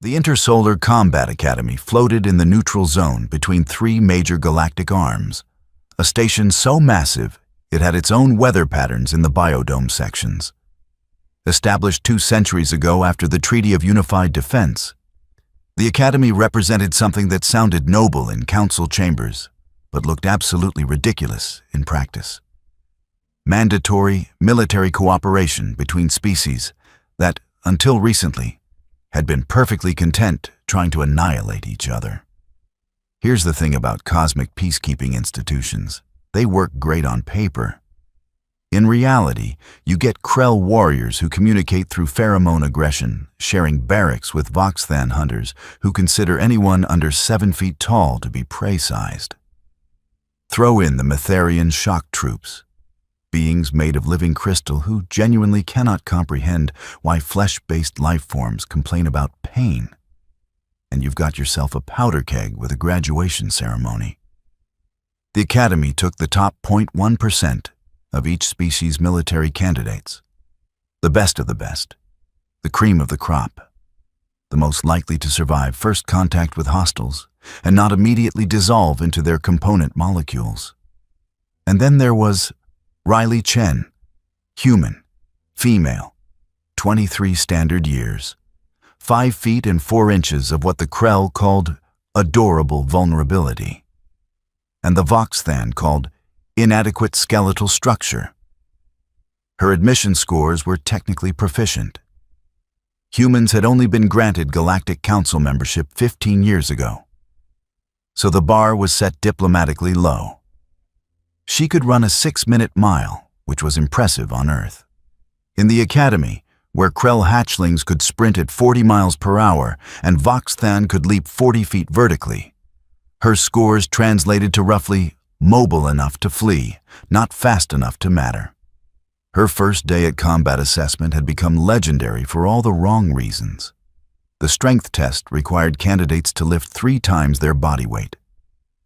The Intersolar Combat Academy floated in the neutral zone between three major galactic arms, a station so massive it had its own weather patterns in the biodome sections. Established 2 centuries ago after the Treaty of Unified Defense, the Academy represented something that sounded noble in council chambers, but looked absolutely ridiculous in practice. Mandatory military cooperation between species that, until recently, had been perfectly content trying to annihilate each other. Here's the thing about cosmic peacekeeping institutions. They work great on paper. In reality, you get Krell warriors who communicate through pheromone aggression, sharing barracks with Voxthan hunters who consider anyone under 7 feet tall to be prey-sized. Throw in the Metherian shock troops, beings made of living crystal who genuinely cannot comprehend why flesh-based life forms complain about pain. And you've got yourself a powder keg with a graduation ceremony. The Academy took the top 0.1% of each species' military candidates, the best of the best, the cream of the crop, the most likely to survive first contact with hostiles and not immediately dissolve into their component molecules. And then there was Riley Chen, human, female, 23 standard years, 5 feet and 4 inches of what the Krell called adorable vulnerability, and the Voxthan called inadequate skeletal structure. Her admission scores were technically proficient. Humans had only been granted Galactic Council membership 15 years ago, so the bar was set diplomatically low. She could run a 6-minute mile, which was impressive on Earth. In the Academy, where Krell hatchlings could sprint at 40 miles per hour and Voxthan could leap 40 feet vertically, her scores translated to roughly mobile enough to flee, not fast enough to matter. Her first day at combat assessment had become legendary for all the wrong reasons. The strength test required candidates to lift 3 times their body weight.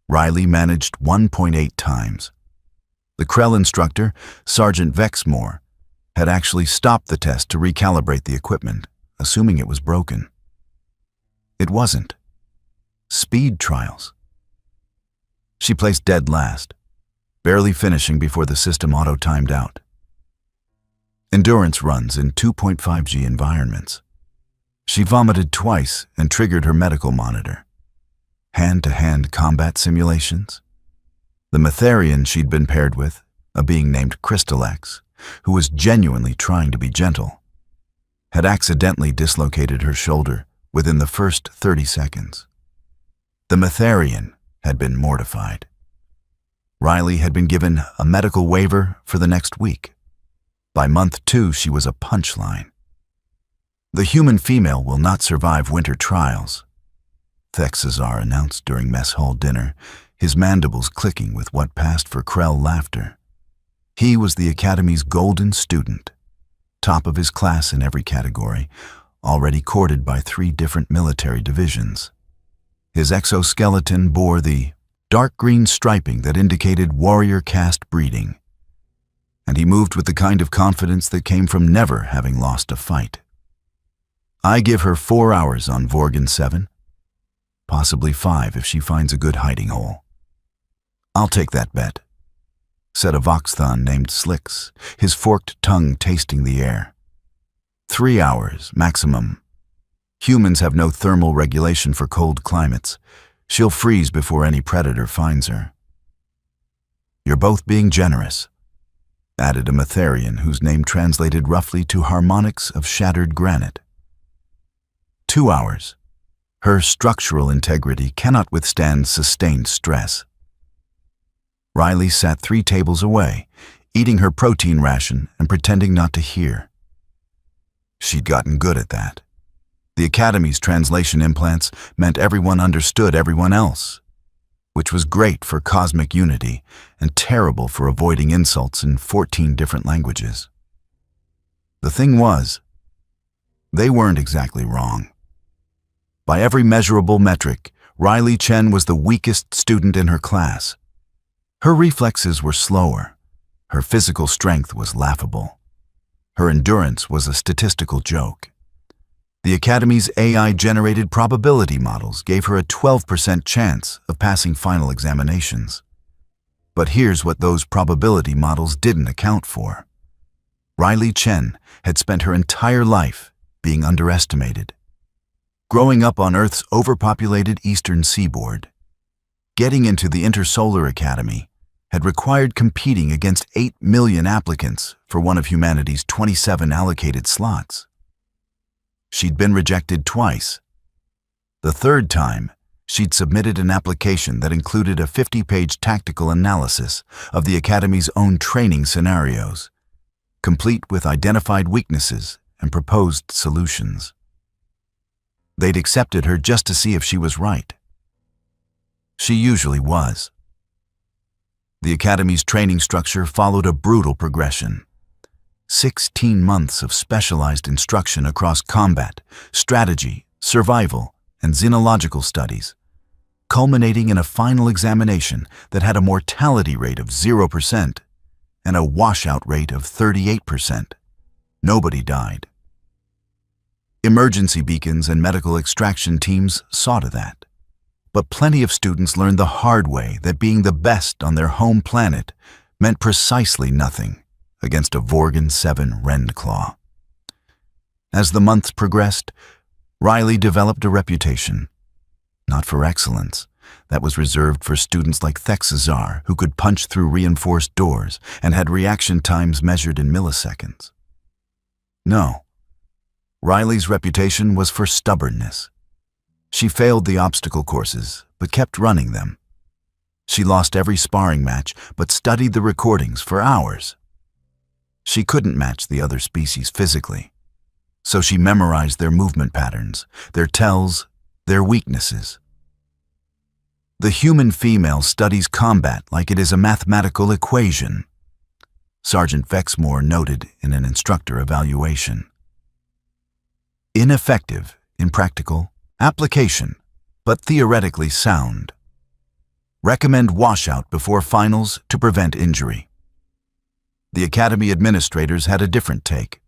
Riley managed 1.8 times. The Krell instructor, Sergeant Vexmore, had actually stopped the test to recalibrate the equipment, assuming it was broken. It wasn't. Speed trials. She placed dead last, barely finishing before the system auto-timed out. Endurance runs in 2.5G environments. She vomited twice and triggered her medical monitor. Hand-to-hand combat simulations. The Metherian she'd been paired with, a being named Crystalex, who was genuinely trying to be gentle, had accidentally dislocated her shoulder within the first 30 seconds. The Metherian had been mortified. Riley had been given a medical waiver for the next week. By month 2, she was a punchline. The human female will not survive winter trials, Thexazar announced during mess hall dinner, his mandibles clicking with what passed for Krell laughter. He was the Academy's golden student, top of his class in every category, already courted by 3 different military divisions. His exoskeleton bore the dark green striping that indicated warrior caste breeding, and he moved with the kind of confidence that came from never having lost a fight. I give her 4 hours on Vorgan 7, possibly 5 if she finds a good hiding hole. I'll take that bet, said a Voxthan named Slicks, his forked tongue tasting the air. 3 hours, maximum. Humans have no thermal regulation for cold climates. She'll freeze before any predator finds her. You're both being generous, added a Metherian whose name translated roughly to harmonics of shattered granite. 2 hours. Her structural integrity cannot withstand sustained stress. Riley sat 3 tables away, eating her protein ration and pretending not to hear. She'd gotten good at that. The Academy's translation implants meant everyone understood everyone else, which was great for cosmic unity and terrible for avoiding insults in 14 different languages. The thing was, they weren't exactly wrong. By every measurable metric, Riley Chen was the weakest student in her class. Her reflexes were slower. Her physical strength was laughable. Her endurance was a statistical joke. The Academy's AI-generated probability models gave her a 12% chance of passing final examinations. But here's what those probability models didn't account for. Riley Chen had spent her entire life being underestimated. Growing up on Earth's overpopulated eastern seaboard, getting into the Intersolar Academy had required competing against 8 million applicants for one of humanity's 27 allocated slots. She'd been rejected twice. The third time, she'd submitted an application that included a 50-page tactical analysis of the Academy's own training scenarios, complete with identified weaknesses and proposed solutions. They'd accepted her just to see if she was right. She usually was. The Academy's training structure followed a brutal progression. 16 months of specialized instruction across combat, strategy, survival, and xenological studies, culminating in a final examination that had a mortality rate of 0% and a washout rate of 38%. Nobody died. Emergency beacons and medical extraction teams saw to that. But plenty of students learned the hard way that being the best on their home planet meant precisely nothing against a Vorgan 7 Rendclaw. As the months progressed, Riley developed a reputation, not for excellence. That was reserved for students like Thexazar, who could punch through reinforced doors and had reaction times measured in milliseconds. No, Riley's reputation was for stubbornness. She failed the obstacle courses, but kept running them. She lost every sparring match, but studied the recordings for hours. She couldn't match the other species physically, so she memorized their movement patterns, their tells, their weaknesses. The human female studies combat like it is a mathematical equation, Sergeant Vexmore noted in an instructor evaluation. Ineffective in practical application, but theoretically sound. Recommend washout before finals to prevent injury. The Academy administrators had a different take.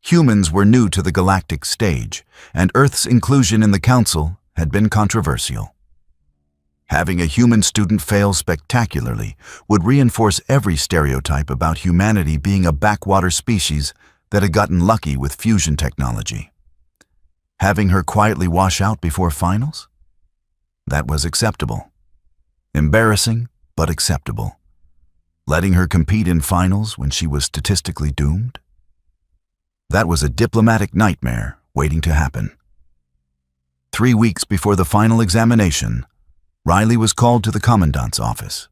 Humans were new to the galactic stage, and Earth's inclusion in the Council had been controversial. Having a human student fail spectacularly would reinforce every stereotype about humanity being a backwater species that had gotten lucky with fusion technology. Having her quietly wash out before finals? That was acceptable. Embarrassing, but acceptable. Letting her compete in finals when she was statistically doomed? That was a diplomatic nightmare waiting to happen. 3 weeks before the final examination, Riley was called to the Commandant's office.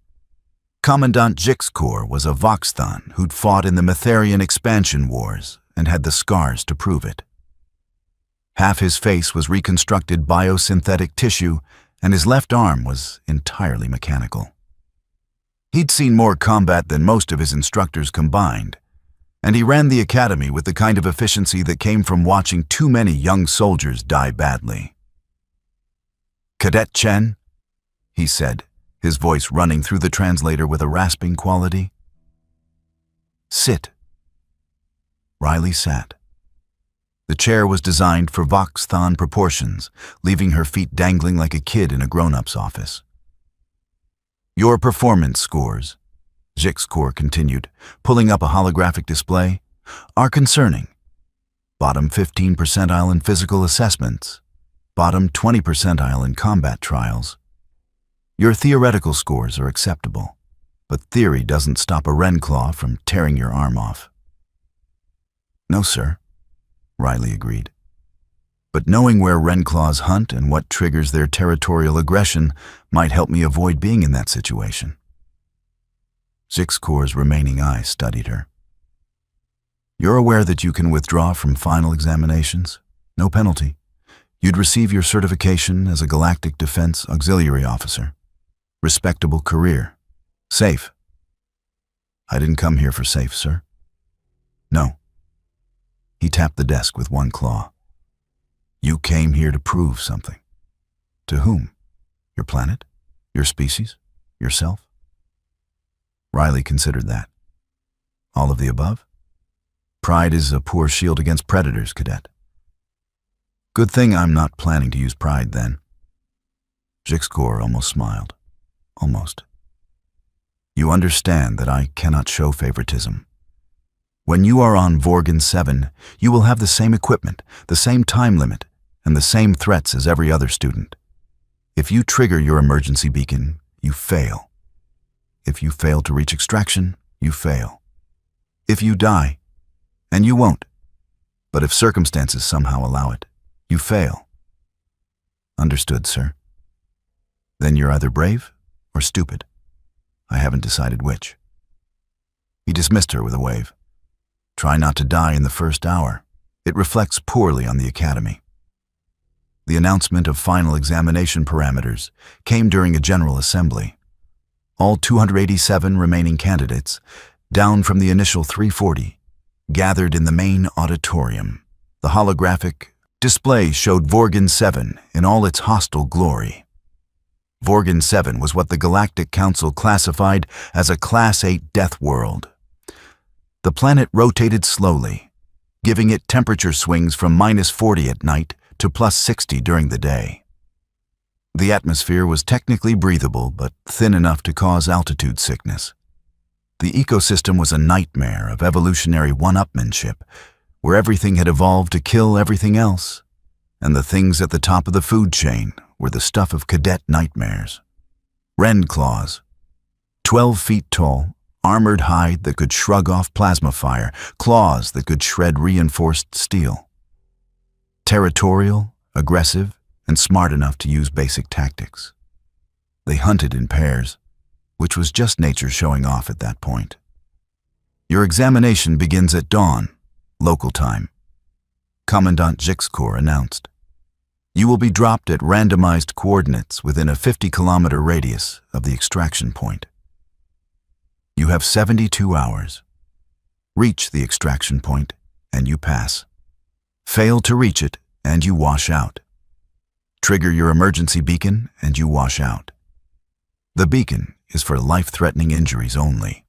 Commandant Jixkor was a Voxthon who'd fought in the Metherian expansion wars and had the scars to prove it. Half his face was reconstructed biosynthetic tissue, and his left arm was entirely mechanical. He'd seen more combat than most of his instructors combined, and he ran the academy with the kind of efficiency that came from watching too many young soldiers die badly. "Cadet Chen," he said, his voice running through the translator with a rasping quality. "Sit." Riley sat. The chair was designed for Voxthon proportions, leaving her feet dangling like a kid in a grown-up's office. "Your performance scores," Jixkor continued, pulling up a holographic display, "are concerning. Bottom 15 percentile in physical assessments, bottom 20 percentile in combat trials. Your theoretical scores are acceptable, but theory doesn't stop a Rendclaw from tearing your arm off." "No, sir," Riley agreed. "But knowing where Rendclaws hunt and what triggers their territorial aggression might help me avoid being in that situation." Jixkor's remaining eyes studied her. "You're aware that you can withdraw from final examinations? No penalty. You'd receive your certification as a Galactic Defense Auxiliary Officer. Respectable career. Safe." "I didn't come here for safe, sir." "No." He tapped the desk with one claw. "You came here to prove something. To whom? Your planet? Your species? Yourself?" Riley considered that. "All of the above? Pride is a poor shield against predators, Cadet." Good thing I'm not planning to use pride then. Jixkor almost smiled. Almost. You understand that I cannot show favoritism. When you are on Vorgan 7, you will have the same equipment, the same time limit, and the same threats as every other student. If you trigger your emergency beacon, you fail. If you fail to reach extraction, you fail. If you die, and you won't, but if circumstances somehow allow it, you fail. Understood, sir? Then you're either brave or stupid. I haven't decided which. He dismissed her with a wave. Try not to die in the first hour. It reflects poorly on the academy. The announcement of final examination parameters came during a general assembly. All 287 remaining candidates, down from the initial 340, gathered in the main auditorium. The holographic display showed Vorgan 7 in all its hostile glory. Vorgan 7 was what the Galactic Council classified as a Class 8 death world. The planet rotated slowly, giving it temperature swings from -40 at night to +60 during the day. The atmosphere was technically breathable, but thin enough to cause altitude sickness. The ecosystem was a nightmare of evolutionary one-upmanship, where everything had evolved to kill everything else, and the things at the top of the food chain were the stuff of cadet nightmares. Wren claws, 12 feet tall, armored hide that could shrug off plasma fire, claws that could shred reinforced steel. Territorial, aggressive, and smart enough to use basic tactics. They hunted in pairs, which was just nature showing off at that point. Your examination begins at dawn, local time. Commandant Jixkor announced. You will be dropped at randomized coordinates within a 50-kilometer radius of the extraction point. You have 72 hours. Reach the extraction point, and you pass. Fail to reach it, and you wash out. Trigger your emergency beacon, and you wash out. The beacon is for life-threatening injuries only.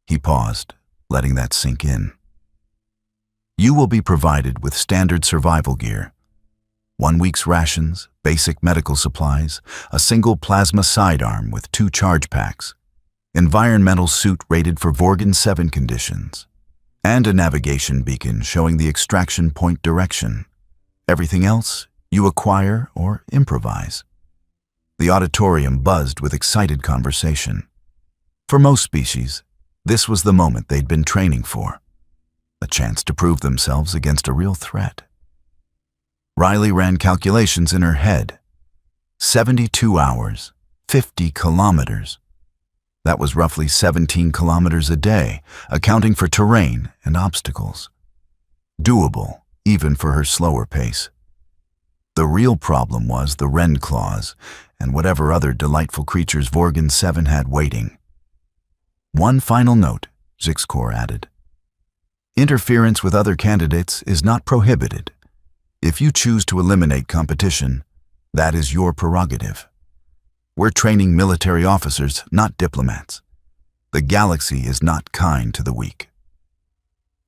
He paused, letting that sink in. You will be provided with standard survival gear. 1 week's rations, basic medical supplies, a single plasma sidearm with 2 charge packs, environmental suit rated for Vorgan 7 conditions, and a navigation beacon showing the extraction point direction. Everything else you acquire or improvise. The auditorium buzzed with excited conversation. For most species, this was the moment they'd been training for. A chance to prove themselves against a real threat. Riley ran calculations in her head. 72 hours, 50 kilometers. That was roughly 17 kilometers a day, accounting for terrain and obstacles. Doable, even for her slower pace. The real problem was the wren claws and whatever other delightful creatures Vorgan 7 had waiting. One final note, Jixkor added. Interference with other candidates is not prohibited. If you choose to eliminate competition, that is your prerogative. We're training military officers, not diplomats. The galaxy is not kind to the weak.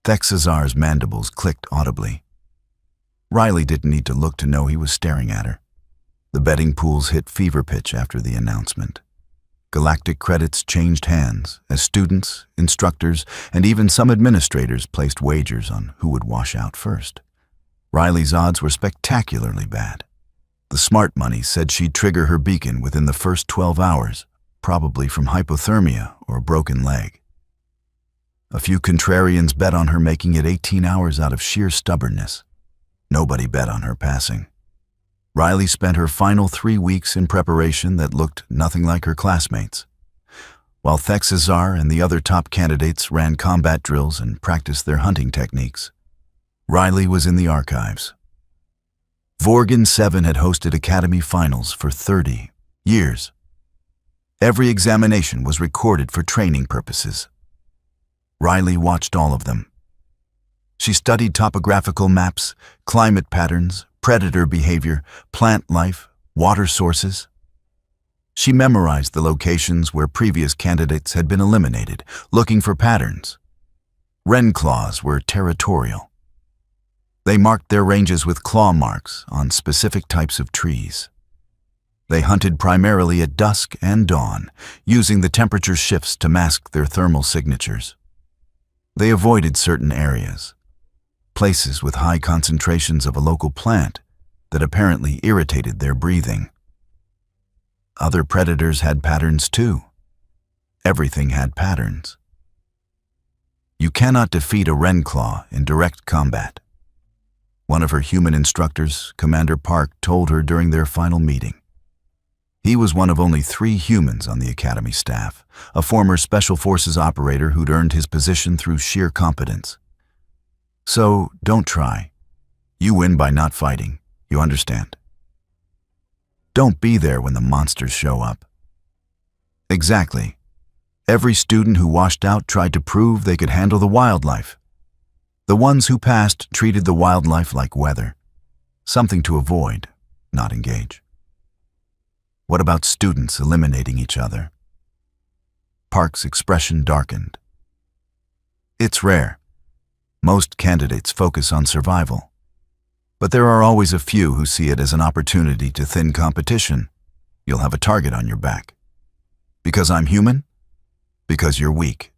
Thexazar's mandibles clicked audibly. Riley didn't need to look to know he was staring at her. The betting pools hit fever pitch after the announcement. Galactic credits changed hands as students, instructors, and even some administrators placed wagers on who would wash out first. Riley's odds were spectacularly bad. The smart money said she'd trigger her beacon within the first 12 hours, probably from hypothermia or a broken leg. A few contrarians bet on her making it 18 hours out of sheer stubbornness. Nobody bet on her passing. Riley spent her final 3 weeks in preparation that looked nothing like her classmates. While Thexazar and the other top candidates ran combat drills and practiced their hunting techniques, Riley was in the archives. Vorgan 7 had hosted Academy Finals for 30 years. Every examination was recorded for training purposes. Riley watched all of them. She studied topographical maps, climate patterns, predator behavior, plant life, water sources. She memorized the locations where previous candidates had been eliminated, looking for patterns. Wren claws were territorial. They marked their ranges with claw marks on specific types of trees. They hunted primarily at dusk and dawn, using the temperature shifts to mask their thermal signatures. They avoided certain areas, places with high concentrations of a local plant that apparently irritated their breathing. Other predators had patterns too. Everything had patterns. You cannot defeat a wrenclaw in direct combat. One of her human instructors, Commander Park, told her during their final meeting. He was one of only 3 humans on the Academy staff, a former Special Forces operator who'd earned his position through sheer competence. So, don't try. You win by not fighting, you understand? Don't be there when the monsters show up. Exactly. Every student who washed out tried to prove they could handle the wildlife. The ones who passed treated the wildlife like weather, something to avoid, not engage. What about students eliminating each other? Park's expression darkened. It's rare. Most candidates focus on survival. But there are always a few who see it as an opportunity to thin competition. You'll have a target on your back. Because I'm human? Because you're weak.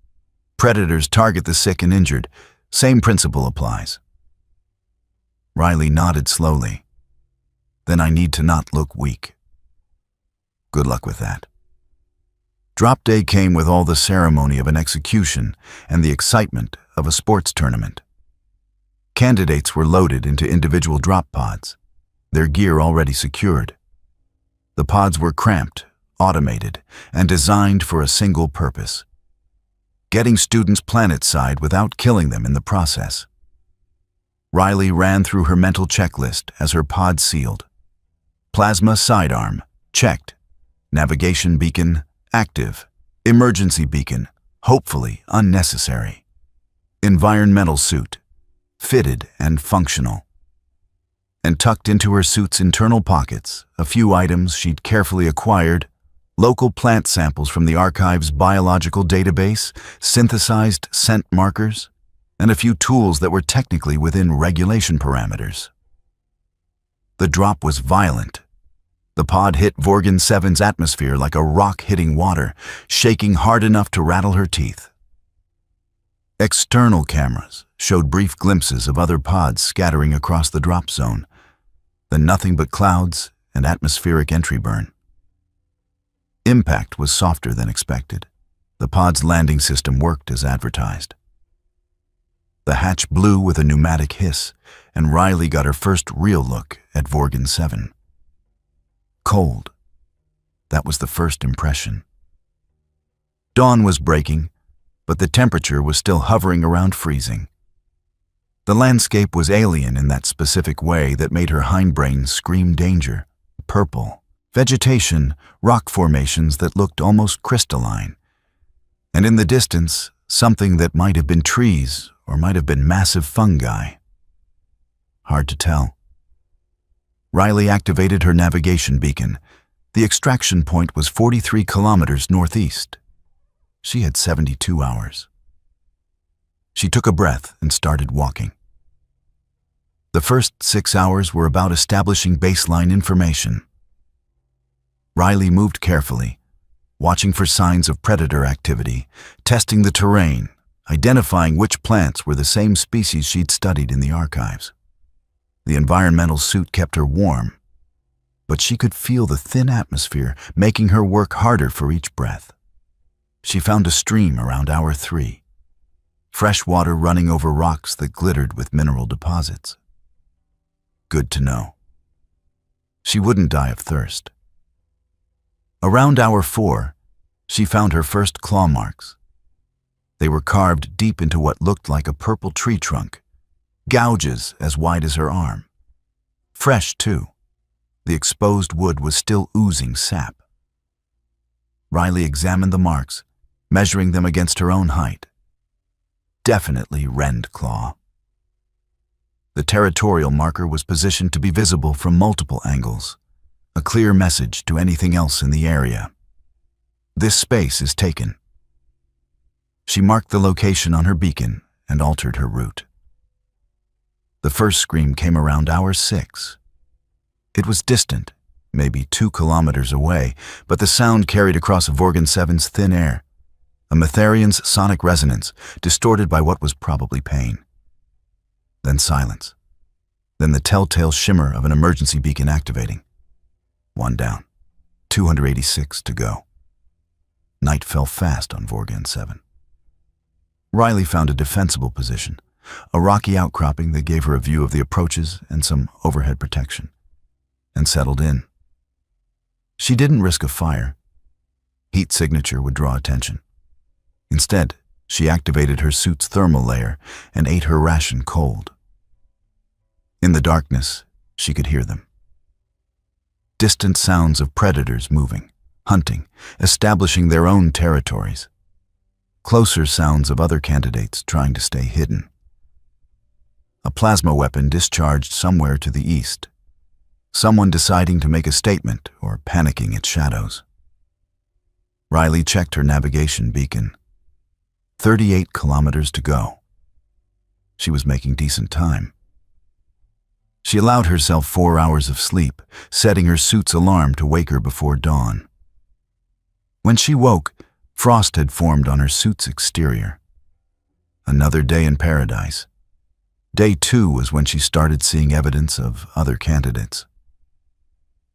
Predators target the sick and injured. Same principle applies. Riley nodded slowly. Then I need to not look weak. Good luck with that. Drop day came with all the ceremony of an execution and the excitement of a sports tournament. Candidates were loaded into individual drop pods, their gear already secured. The pods were cramped, automated, and designed for a single purpose: getting students planet-side without killing them in the process. Riley ran through her mental checklist as her pod sealed. Plasma sidearm, checked. Navigation beacon, active. Emergency beacon, hopefully unnecessary. Environmental suit, fitted and functional. And tucked into her suit's internal pockets, a few items she'd carefully acquired: local plant samples from the archive's biological database, synthesized scent markers, and a few tools that were technically within regulation parameters. The drop was violent. The pod hit Vorgan 7's atmosphere like a rock hitting water, shaking hard enough to rattle her teeth. External cameras showed brief glimpses of other pods scattering across the drop zone, then nothing but clouds and atmospheric entry burn. Impact was softer than expected. The pod's landing system worked as advertised. The hatch blew with a pneumatic hiss, and Riley got her first real look at Vorgan 7. Cold. That was the first impression. Dawn was breaking, but the temperature was still hovering around freezing. The landscape was alien in that specific way that made her hindbrain scream danger. Purple. Vegetation, rock formations that looked almost crystalline. And in the distance, something that might have been trees or might have been massive fungi. Hard to tell. Riley activated her navigation beacon. The extraction point was 43 kilometers northeast. She had 72 hours. She took a breath and started walking. The first 6 hours were about establishing baseline information. Riley moved carefully, watching for signs of predator activity, testing the terrain, identifying which plants were the same species she'd studied in the archives. The environmental suit kept her warm, but she could feel the thin atmosphere making her work harder for each breath. She found a stream around hour 3, fresh water running over rocks that glittered with mineral deposits. Good to know. She wouldn't die of thirst. Around hour 4, she found her first claw marks. They were carved deep into what looked like a purple tree trunk, gouges as wide as her arm. Fresh, too. The exposed wood was still oozing sap. Riley examined the marks, measuring them against her own height. Definitely rend claw. The territorial marker was positioned to be visible from multiple angles, a clear message to anything else in the area. This space is taken. She marked the location on her beacon and altered her route. The first scream came around hour 6. It was distant, maybe 2 kilometers away, but the sound carried across Vorgan 7's thin air, a Metharian's sonic resonance, distorted by what was probably pain. Then silence. Then the telltale shimmer of an emergency beacon activating. 1 down. 286 to go. Night fell fast on Vorgan 7. Riley found a defensible position, a rocky outcropping that gave her a view of the approaches and some overhead protection, and settled in. She didn't risk a fire. Heat signature would draw attention. Instead, she activated her suit's thermal layer and ate her ration cold. In the darkness, she could hear them. Distant sounds of predators moving, hunting, establishing their own territories. Closer sounds of other candidates trying to stay hidden. A plasma weapon discharged somewhere to the east. Someone deciding to make a statement or panicking its shadows. Riley checked her navigation beacon. 38 kilometers to go. She was making decent time. She allowed herself 4 hours of sleep, setting her suit's alarm to wake her before dawn. When she woke, frost had formed on her suit's exterior. Another day in paradise. Day 2 was when she started seeing evidence of other candidates.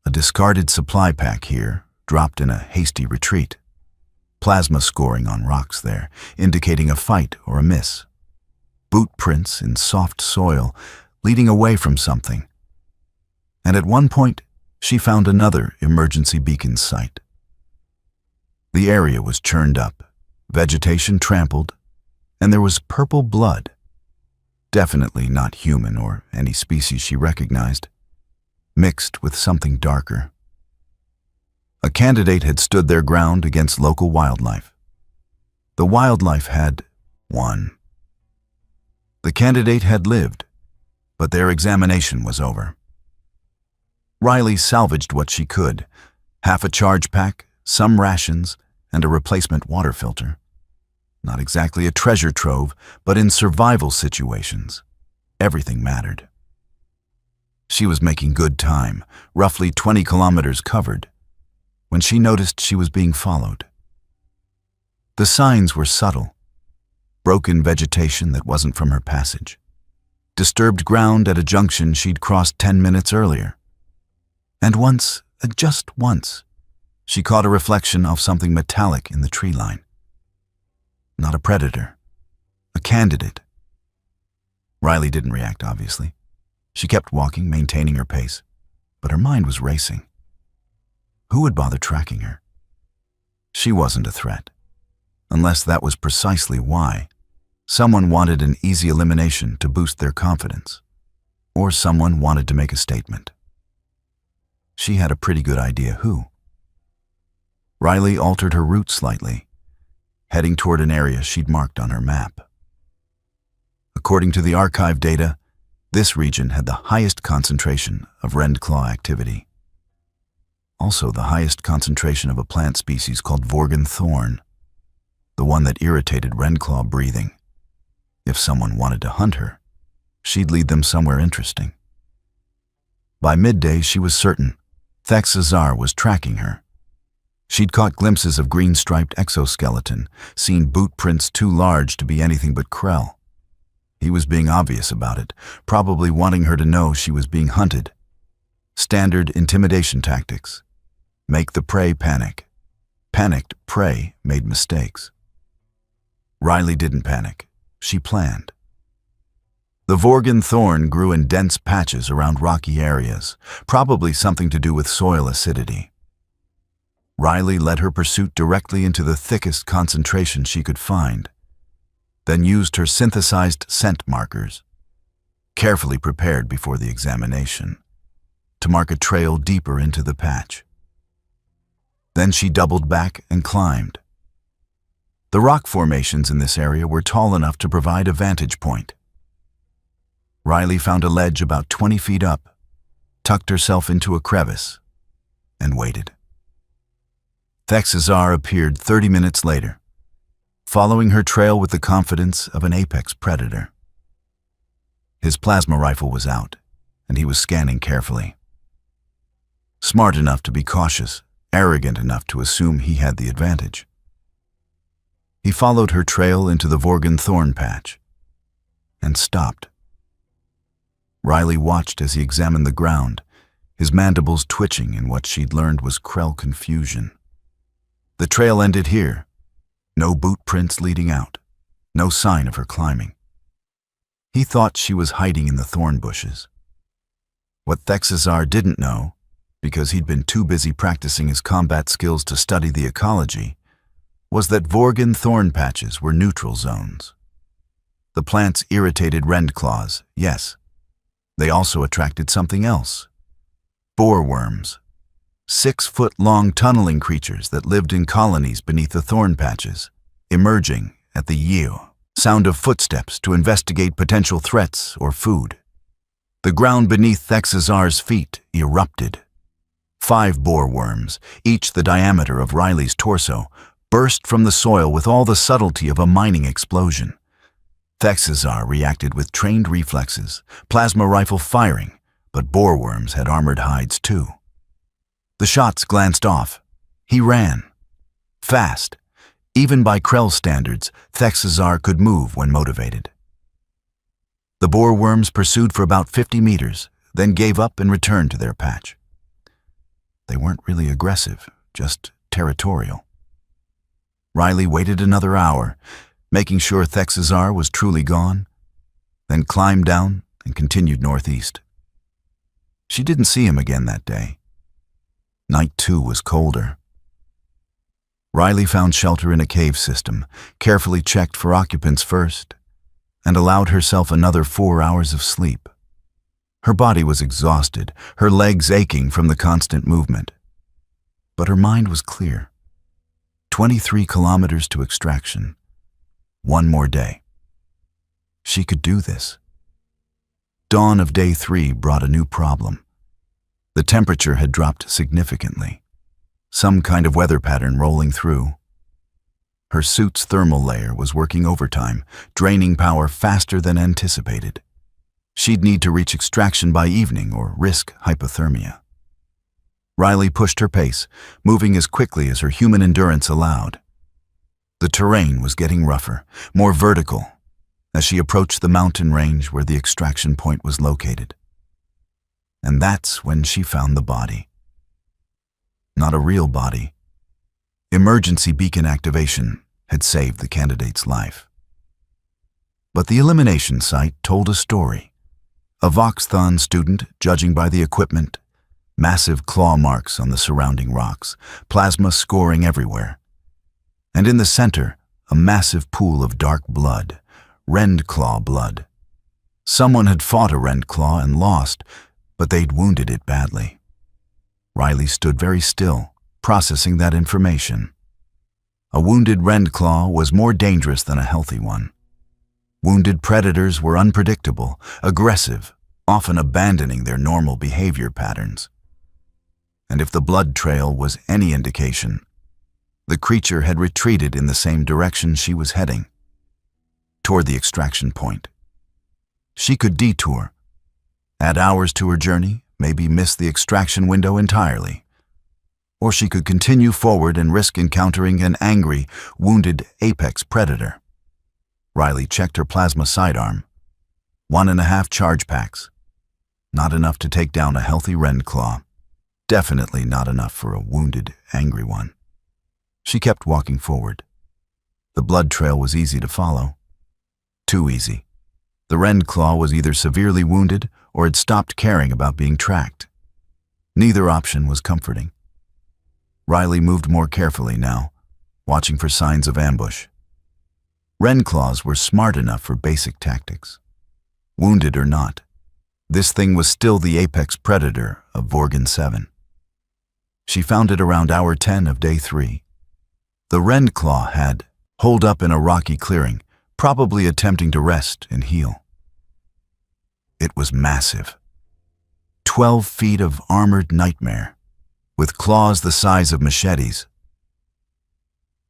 A discarded supply pack here, dropped in a hasty retreat. Plasma scoring on rocks there, indicating a fight or a miss. Boot prints in soft soil, leading away from something. And at one point, she found another emergency beacon site. The area was churned up, vegetation trampled, and there was purple blood. Definitely not human or any species she recognized, mixed with something darker. A candidate had stood their ground against local wildlife. The wildlife had won. The candidate had lived, but their examination was over. Riley salvaged what she could, half a charge pack, some rations, and a replacement water filter. Not exactly a treasure trove, but in survival situations, everything mattered. She was making good time, roughly 20 kilometers covered, when she noticed she was being followed. The signs were subtle. Broken vegetation that wasn't from her passage. Disturbed ground at a junction she'd crossed 10 minutes earlier. And once, just once, she caught a reflection of something metallic in the tree line. Not a predator, a candidate. Riley didn't react, obviously. She kept walking, maintaining her pace, but her mind was racing. Who would bother tracking her? She wasn't a threat, unless that was precisely why. Someone wanted an easy elimination to boost their confidence, or someone wanted to make a statement. She had a pretty good idea who. Riley altered her route slightly, heading toward an area she'd marked on her map. According to the archive data, this region had the highest concentration of rendclaw activity. Also the highest concentration of a plant species called Vorgan thorn, the one that irritated rendclaw breathing. If someone wanted to hunt her, she'd lead them somewhere interesting. By midday, she was certain Thexazar was tracking her. She'd caught glimpses of green-striped exoskeleton, seen boot prints too large to be anything but Krell. He was being obvious about it, probably wanting her to know she was being hunted. Standard intimidation tactics. Make the prey panic. Panicked prey made mistakes. Riley didn't panic. She planned. The Vorgan thorn grew in dense patches around rocky areas, probably something to do with soil acidity. Riley led her pursuit directly into the thickest concentration she could find, then used her synthesized scent markers, carefully prepared before the examination, to mark a trail deeper into the patch. Then she doubled back and climbed. The rock formations in this area were tall enough to provide a vantage point. Riley found a ledge about 20 feet up, tucked herself into a crevice, and waited. Thexazar appeared 30 minutes later, following her trail with the confidence of an apex predator. His plasma rifle was out, and he was scanning carefully. Smart enough to be cautious, arrogant enough to assume he had the advantage. He followed her trail into the Vorgan thorn patch and stopped. Riley watched as he examined the ground, his mandibles twitching in what she'd learned was Krell confusion. The trail ended here. No boot prints leading out. No sign of her climbing. He thought she was hiding in the thorn bushes. What Thexazar didn't know, because he'd been too busy practicing his combat skills to study the ecology, was that Vorgan thorn patches were neutral zones. The plants irritated rendclaws, yes. They also attracted something else. Boreworms. 6-foot-long tunneling creatures that lived in colonies beneath the thorn patches, emerging at the sound of footsteps to investigate potential threats or food. The ground beneath Thexazar's feet erupted. 5 boreworms, each the diameter of Riley's torso, burst from the soil with all the subtlety of a mining explosion. Thexazar reacted with trained reflexes, plasma rifle firing, but boreworms had armored hides too. The shots glanced off. He ran. Fast. Even by Krell standards, Thexazar could move when motivated. The boreworms pursued for about 50 meters, then gave up and returned to their patch. They weren't really aggressive, just territorial. Riley waited another hour, making sure Thexazar was truly gone, then climbed down and continued northeast. She didn't see him again that day. Night 2 was colder. Riley found shelter in a cave system, carefully checked for occupants first, and allowed herself another 4 hours of sleep. Her body was exhausted, her legs aching from the constant movement. But her mind was clear. 23 kilometers to extraction. 1 more day. She could do this. Dawn of day 3 brought a new problem. The temperature had dropped significantly. Some kind of weather pattern rolling through. Her suit's thermal layer was working overtime, draining power faster than anticipated. She'd need to reach extraction by evening or risk hypothermia. Riley pushed her pace, moving as quickly as her human endurance allowed. The terrain was getting rougher, more vertical, as she approached the mountain range where the extraction point was located. And that's when she found the body. Not a real body. Emergency beacon activation had saved the candidate's life. But the elimination site told a story. A Voxthon student, judging by the equipment, massive claw marks on the surrounding rocks, plasma scoring everywhere. And in the center, a massive pool of dark blood, rendclaw blood. Someone had fought a rendclaw and lost, but they'd wounded it badly. Riley stood very still, processing that information. A wounded rendclaw was more dangerous than a healthy one. Wounded predators were unpredictable, aggressive, often abandoning their normal behavior patterns. And if the blood trail was any indication, the creature had retreated in the same direction she was heading, toward the extraction point. She could detour, add hours to her journey, maybe miss the extraction window entirely. Or she could continue forward and risk encountering an angry, wounded apex predator. Riley checked her plasma sidearm. 1.5 charge packs. Not enough to take down a healthy rendclaw. Definitely not enough for a wounded, angry one. She kept walking forward. The blood trail was easy to follow. Too easy. The rendclaw was either severely wounded or had stopped caring about being tracked. Neither option was comforting. Riley moved more carefully now, watching for signs of ambush. Rendclaws were smart enough for basic tactics. Wounded or not, this thing was still the apex predator of Vorgan 7. She found it around hour 10 of day 3. The rendclaw had holed up in a rocky clearing, probably attempting to rest and heal. It was massive. 12 feet of armored nightmare, with claws the size of machetes.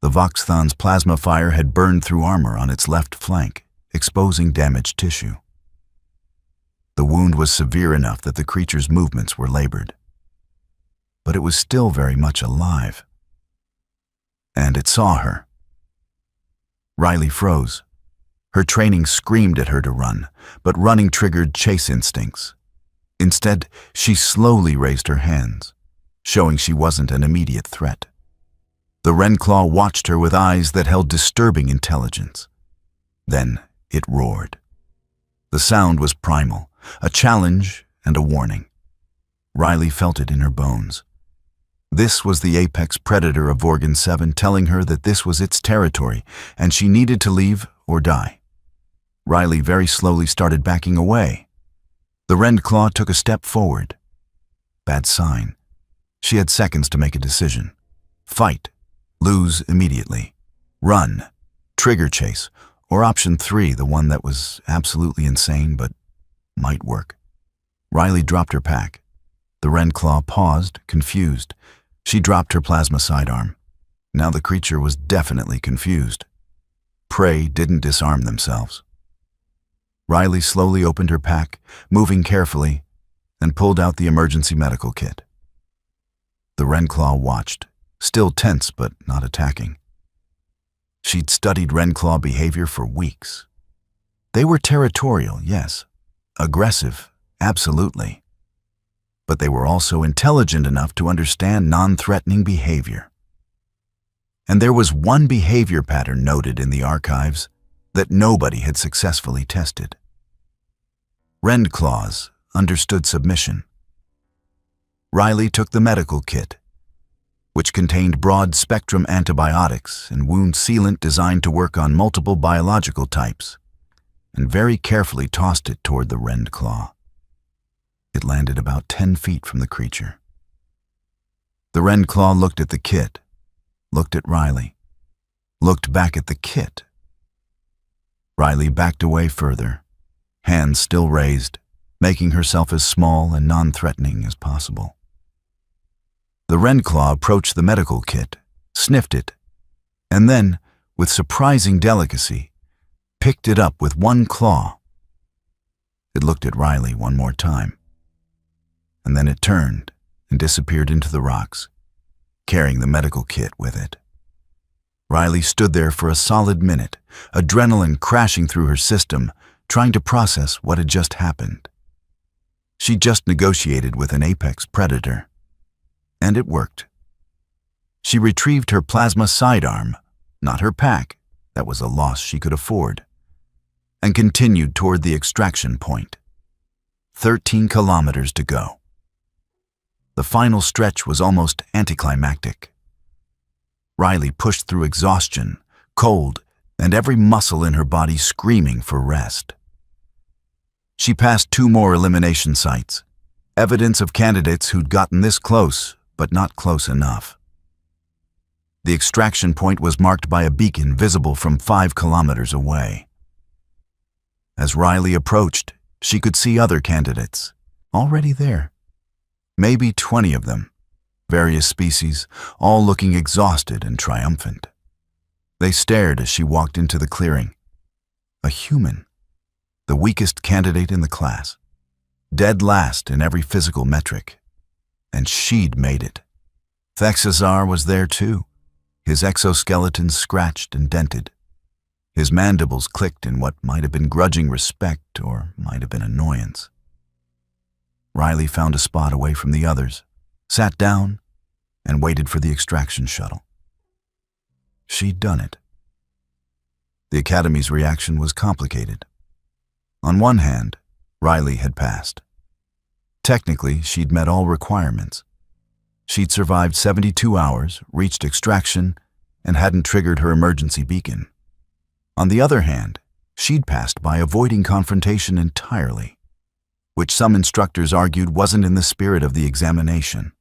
The Voxthon's plasma fire had burned through armor on its left flank, exposing damaged tissue. The wound was severe enough that the creature's movements were labored. But it was still very much alive. And it saw her. Riley froze. Her training screamed at her to run, but running triggered chase instincts. Instead, she slowly raised her hands, showing she wasn't an immediate threat. The Wrenclaw watched her with eyes that held disturbing intelligence. Then it roared. The sound was primal, a challenge and a warning. Riley felt it in her bones. This was the apex predator of Vorgan 7 telling her that this was its territory and she needed to leave or die. Riley very slowly started backing away. The Wrenclaw took a step forward. Bad sign. She had seconds to make a decision. Fight. Lose immediately. Run. Trigger chase. Or option 3, the one that was absolutely insane but might work. Riley dropped her pack. The Wrenclaw paused, confused. She dropped her plasma sidearm. Now the creature was definitely confused. Prey didn't disarm themselves. Riley slowly opened her pack, moving carefully, and pulled out the emergency medical kit. The Wrenclaw watched, still tense but not attacking. She'd studied Wrenclaw behavior for weeks. They were territorial, yes. Aggressive, absolutely. But they were also intelligent enough to understand non-threatening behavior. And there was one behavior pattern noted in the archives that nobody had successfully tested. Wrenclaws understood submission. Riley took the medical kit, which contained broad-spectrum antibiotics and wound sealant designed to work on multiple biological types, and very carefully tossed it toward the Wrenclaw. It landed about 10 feet from the creature. The Wrenclaw looked at the kit, looked at Riley, looked back at the kit. Riley backed away further, hands still raised, making herself as small and non-threatening as possible. The Wrenclaw approached the medical kit, sniffed it, and then, with surprising delicacy, picked it up with one claw. It looked at Riley one more time, and then it turned and disappeared into the rocks, carrying the medical kit with it. Riley stood there for a solid minute, adrenaline crashing through her system, trying to process what had just happened. She just negotiated with an apex predator, and it worked. She retrieved her plasma sidearm, not her pack, that was a loss she could afford, and continued toward the extraction point. 13 kilometers to go. The final stretch was almost anticlimactic. Riley pushed through exhaustion, cold, and every muscle in her body screaming for rest. She passed 2 more elimination sites, evidence of candidates who'd gotten this close, but not close enough. The extraction point was marked by a beacon visible from 5 kilometers away. As Riley approached, she could see other candidates, already there. Maybe 20 of them, various species, all looking exhausted and triumphant. They stared as she walked into the clearing. A human, the weakest candidate in the class, dead last in every physical metric. And she'd made it. Thexazar was there too, his exoskeleton scratched and dented. His mandibles clicked in what might have been grudging respect or might have been annoyance. Riley found a spot away from the others, sat down, and waited for the extraction shuttle. She'd done it. The Academy's reaction was complicated. On one hand, Riley had passed. Technically, she'd met all requirements. She'd survived 72 hours, reached extraction, and hadn't triggered her emergency beacon. On the other hand, she'd passed by avoiding confrontation entirely, which some instructors argued wasn't in the spirit of the examination.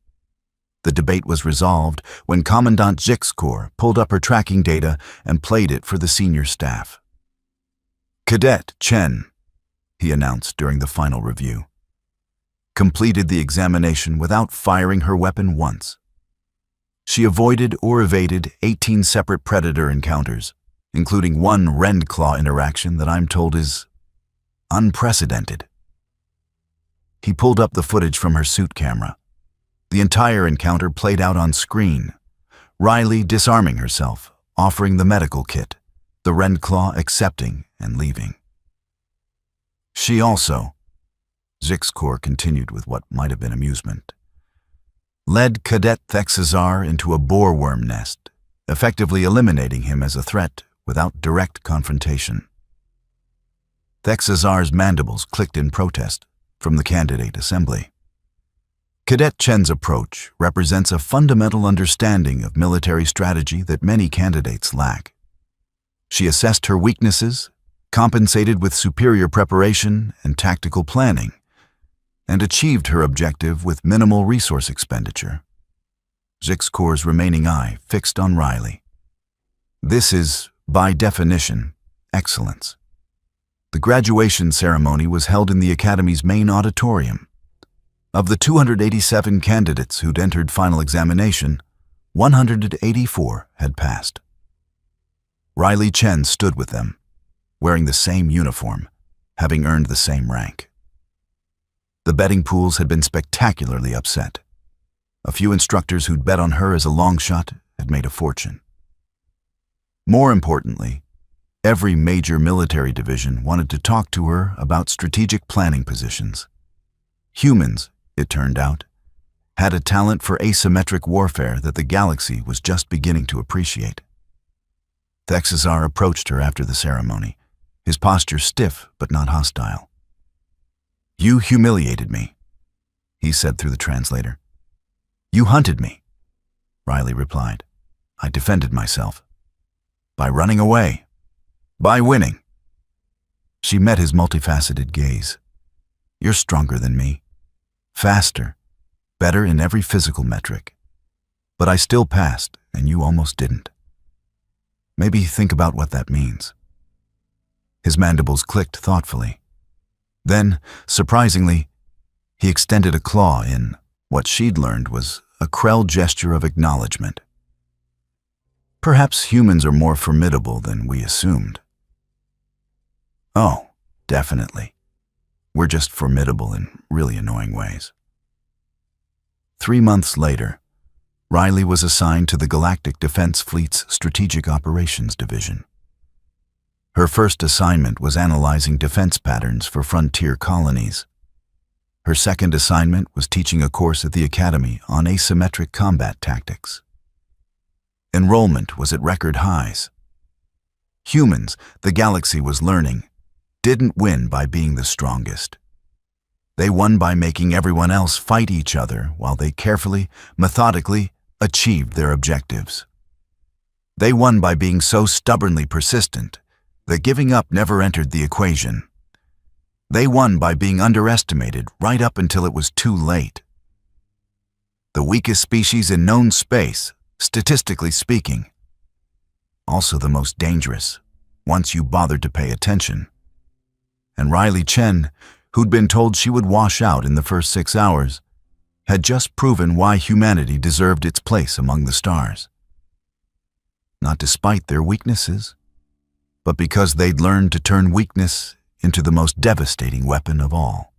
The debate was resolved when Commandant Jixkor pulled up her tracking data and played it for the senior staff. "Cadet Chen," he announced during the final review, completed the examination without firing her weapon once. She avoided or evaded 18 separate predator encounters, including one Wrenclaw interaction that I'm told is unprecedented. He pulled up the footage from her suit camera. The entire encounter played out on screen. Riley disarming herself, offering the medical kit, the Rendclaw accepting and leaving. She also, Zixkor continued with what might have been amusement, led Cadet Thexazar into a boreworm nest, effectively eliminating him as a threat without direct confrontation. Thexazar's mandibles clicked in protest from the candidate assembly. Cadet Chen's approach represents a fundamental understanding of military strategy that many candidates lack. She assessed her weaknesses, compensated with superior preparation and tactical planning, and achieved her objective with minimal resource expenditure. Zixkor's remaining eye fixed on Riley. This is, by definition, excellence. The graduation ceremony was held in the Academy's main auditorium. Of the 287 candidates who'd entered final examination, 184 had passed. Riley Chen stood with them, wearing the same uniform, having earned the same rank. The betting pools had been spectacularly upset. A few instructors who'd bet on her as a long shot had made a fortune. More importantly, every major military division wanted to talk to her about strategic planning positions. Humans, it turned out, had a talent for asymmetric warfare that the galaxy was just beginning to appreciate. Thexazar approached her after the ceremony, his posture stiff but not hostile. "You humiliated me," he said through the translator. "You hunted me," Riley replied. "I defended myself. By running away. By winning." She met his multifaceted gaze. "You're stronger than me. Faster. Better in every physical metric. But I still passed, and you almost didn't. Maybe think about what that means." His mandibles clicked thoughtfully. Then, surprisingly, he extended a claw in what she'd learned was a Krell gesture of acknowledgement. "Perhaps humans are more formidable than we assumed." "Oh, definitely. We're just formidable in really annoying ways." 3 months later, Riley was assigned to the Galactic Defense Fleet's Strategic Operations Division. Her first assignment was analyzing defense patterns for frontier colonies. Her second assignment was teaching a course at the Academy on asymmetric combat tactics. Enrollment was at record highs. Humans, the galaxy was learning, didn't win by being the strongest. They won by making everyone else fight each other while they carefully, methodically achieved their objectives. They won by being so stubbornly persistent that giving up never entered the equation. They won by being underestimated right up until it was too late. The weakest species in known space, statistically speaking. Also the most dangerous, once you bothered to pay attention. And Riley Chen, who'd been told she would wash out in the first 6 hours, had just proven why humanity deserved its place among the stars. Not despite their weaknesses, but because they'd learned to turn weakness into the most devastating weapon of all.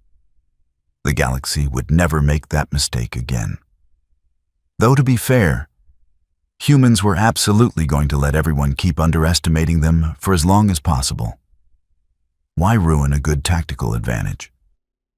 The galaxy would never make that mistake again. Though to be fair, humans were absolutely going to let everyone keep underestimating them for as long as possible. Why ruin a good tactical advantage?